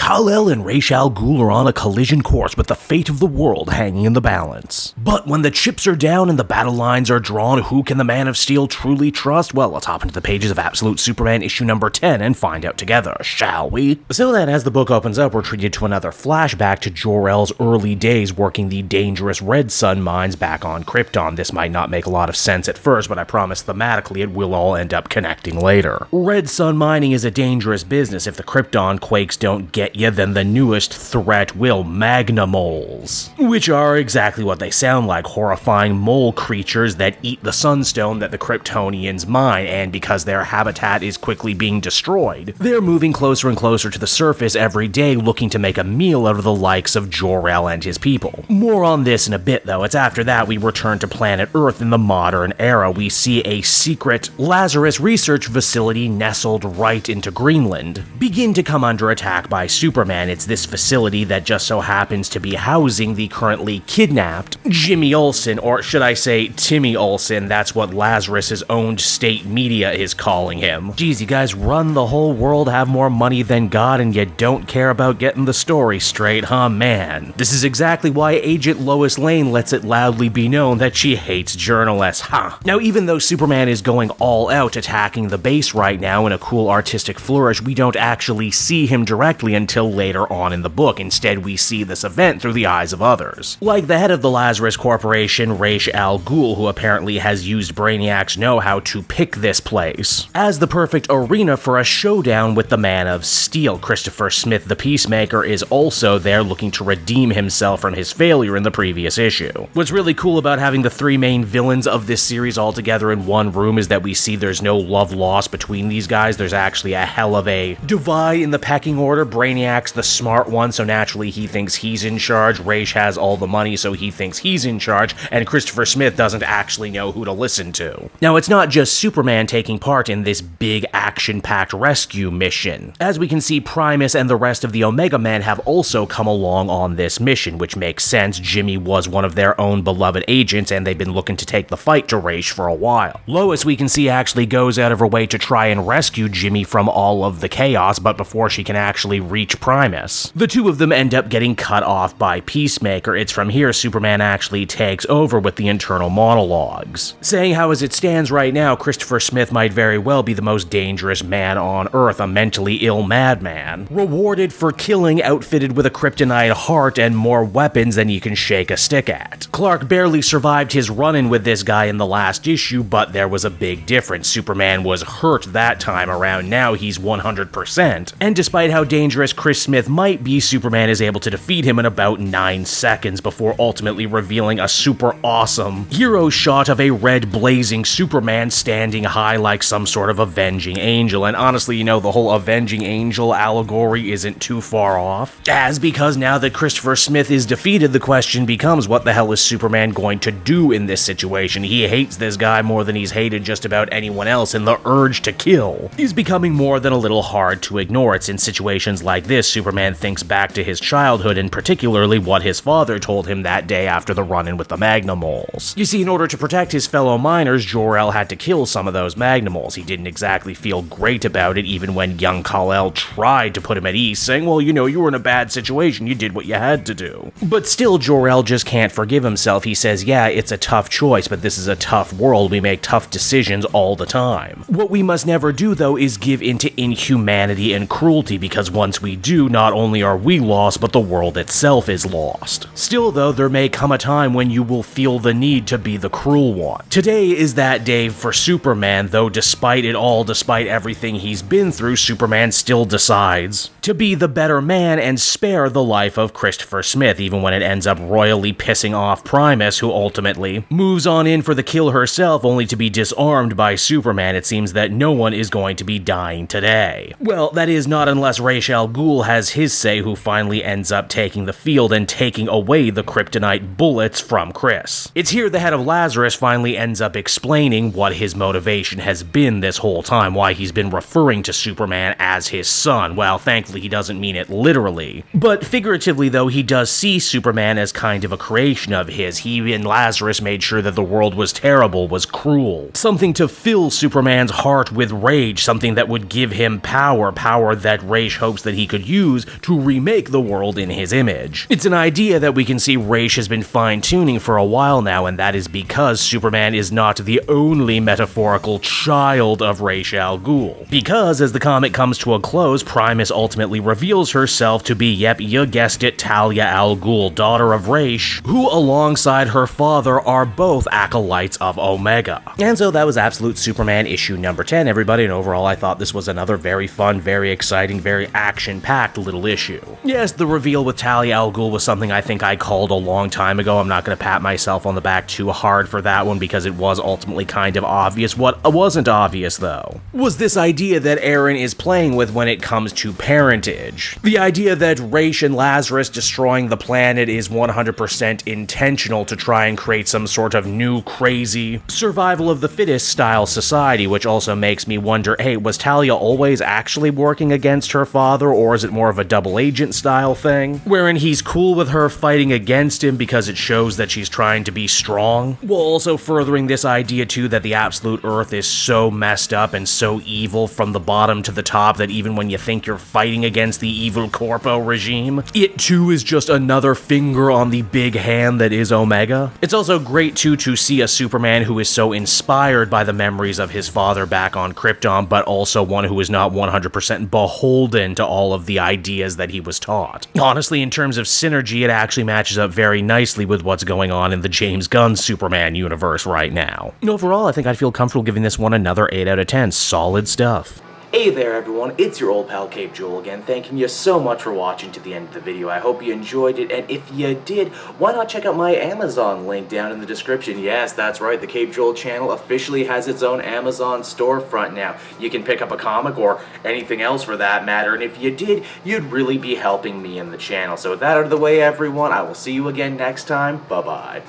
Kal-El and Ra's al Ghul are on a collision course with the fate of the world hanging in the balance. But when the chips are down and the battle lines are drawn, who can the Man of Steel truly trust? Well, let's hop into the pages of Absolute Superman issue number 10 and find out together, shall we? So then, as the book opens up, we're treated to another flashback to Jor-El's early days working the dangerous Red Sun mines back on Krypton. This might not make a lot of sense at first, but I promise thematically it will all end up connecting later. Red Sun mining is a dangerous business. If the Krypton quakes don't get you, then the newest threat will: magna moles. Which are exactly what they sound like, horrifying mole creatures that eat the sunstone that the Kryptonians mine, and because their habitat is quickly being destroyed, they're moving closer and closer to the surface every day, looking to make a meal out of the likes of Jor-El and his people. More on this in a bit though. It's after that we return to planet Earth in the modern era. We see a secret Lazarus research facility nestled right into Greenland begin to come under attack by Superman. It's this facility that just so happens to be housing the currently kidnapped Jimmy Olsen, or should I say Timmy Olsen. That's what Lazarus's owned state media is calling him. Geez, you guys run the whole world, have more money than God, and you don't care about getting the story straight, huh, man? This is exactly why Agent Lois Lane lets it loudly be known that she hates journalists, huh? Now, even though Superman is going all out attacking the base right now in a cool artistic flourish, we don't actually see him directly until later on in the book. Instead, we see this event through the eyes of others. Like the head of the Lazarus Corporation, Ra's al Ghul, who apparently has used Brainiac's know-how to pick this place as the perfect arena for a showdown with the Man of Steel. Christopher Smith, the Peacemaker, is also there looking to redeem himself from his failure in the previous issue. What's really cool about having the three main villains of this series all together in one room is that we see there's no love lost between these guys. There's actually a hell of a divide in the pecking order. Brainiac's the smart one, so naturally he thinks he's in charge. Ra's has all the money, so he thinks he's in charge, and Christopher Smith doesn't actually know who to listen to. Now, it's not just Superman taking part in this big action-packed rescue mission. As we can see, Primus and the rest of the Omega Men have also come along on this mission, which makes sense. Jimmy was one of their own beloved agents, and they've been looking to take the fight to Ra's for a while. Lois, we can see, actually goes out of her way to try and rescue Jimmy from all of the chaos, but before she can actually reach Primus, the two of them end up getting cut off by Peacemaker. It's from here Superman actually takes over with the internal monologues, saying how as it stands right now, Christopher Smith might very well be the most dangerous man on Earth, a mentally ill madman, rewarded for killing, outfitted with a kryptonite heart and more weapons than you can shake a stick at. Clark barely survived his run-in with this guy in the last issue, but there was a big difference. Superman was hurt that time around. Now he's 100%. And despite how dangerous Chris Smith might be, Superman is able to defeat him in about 9 seconds before ultimately revealing a super awesome hero shot of a red blazing Superman standing high like some sort of avenging angel. And honestly, you know, the whole avenging angel allegory isn't too far off. Because now that Christopher Smith is defeated, the question becomes, what the hell is Superman going to do in this situation? He hates this guy more than he's hated just about anyone else, and the urge to kill is becoming more than a little hard to ignore. It's in situations like this Superman thinks back to his childhood, and particularly what his father told him that day after the run-in with the Magna Moles. You see, in order to protect his fellow miners, Jor-El had to kill some of those Magna Moles. He didn't exactly feel great about it, even when young Kal-El tried to put him at ease, saying, well, you know, you were in a bad situation, you did what you had to do. But still, Jor-El just can't forgive himself. He says, yeah, it's a tough choice, but this is a tough world. We make tough decisions all the time. What we must never do, though, is give into inhumanity and cruelty, because once we do, not only are we lost, but the world itself is lost. Still, though, there may come a time when you will feel the need to be the cruel one. Today is that day for Superman, though despite it all, despite everything he's been through, Superman still decides to be the better man and spare the life of Christopher Smith, even when it ends up royally pissing off Primus, who ultimately moves on in for the kill herself, only to be disarmed by Superman. It seems that no one is going to be dying today. Well, that is not unless Ra's al Ghul has his say, who finally ends up taking the field and taking away the kryptonite bullets from Chris. It's here the head of Lazarus finally ends up explaining what his motivation has been this whole time, why he's been referring to Superman as his son. Well, thankfully Obviously, he doesn't mean it literally. But figuratively, though, he does see Superman as kind of a creation of his. He and Lazarus made sure that the world was terrible, was cruel. Something to fill Superman's heart with rage, something that would give him power that Raish hopes that he could use to remake the world in his image. It's an idea that we can see Raish has been fine-tuning for a while now, and that is because Superman is not the only metaphorical child of Ra's al Ghul. Because, as the comic comes to a close, Primus ultimately reveals herself to be, yep, you guessed it, Talia al Ghul, daughter of Raish, who alongside her father are both acolytes of Omega. And so that was Absolute Superman issue number 10, everybody, and overall I thought this was another very fun, very exciting, very action-packed little issue. Yes, the reveal with Talia al Ghul was something I think I called a long time ago. I'm not going to pat myself on the back too hard for that one because it was ultimately kind of obvious. What wasn't obvious, though, was this idea that Aaron is playing with when it comes to parentage. The idea that Raish and Lazarus destroying the planet is 100% intentional to try and create some sort of new, crazy, survival of the fittest style society, which also makes me wonder, hey, was Talia always actually working against her father, or is it more of a double agent style thing, wherein he's cool with her fighting against him because it shows that she's trying to be strong, while also furthering this idea too that the absolute Earth is so messed up and so evil from the bottom to the top that even when you think you're fighting against the evil corpo regime, it too is just another finger on the big hand that is Omega. It's also great too to see a Superman who is so inspired by the memories of his father back on Krypton, but also one who is not 100% beholden to all of the ideas that he was taught. Honestly, in terms of synergy, it actually matches up very nicely with what's going on in the James Gunn Superman universe right now. And overall, I think I'd feel comfortable giving this one another 8 out of 10. Solid stuff. Hey there everyone, it's your old pal Cape Joel again, thanking you so much for watching to the end of the video. I hope you enjoyed it, and if you did, why not check out my Amazon link down in the description. Yes, that's right, the Cape Joel channel officially has its own Amazon storefront now. You can pick up a comic or anything else for that matter, and if you did, you'd really be helping me in the channel. So with that out of the way everyone, I will see you again next time. Bye-bye.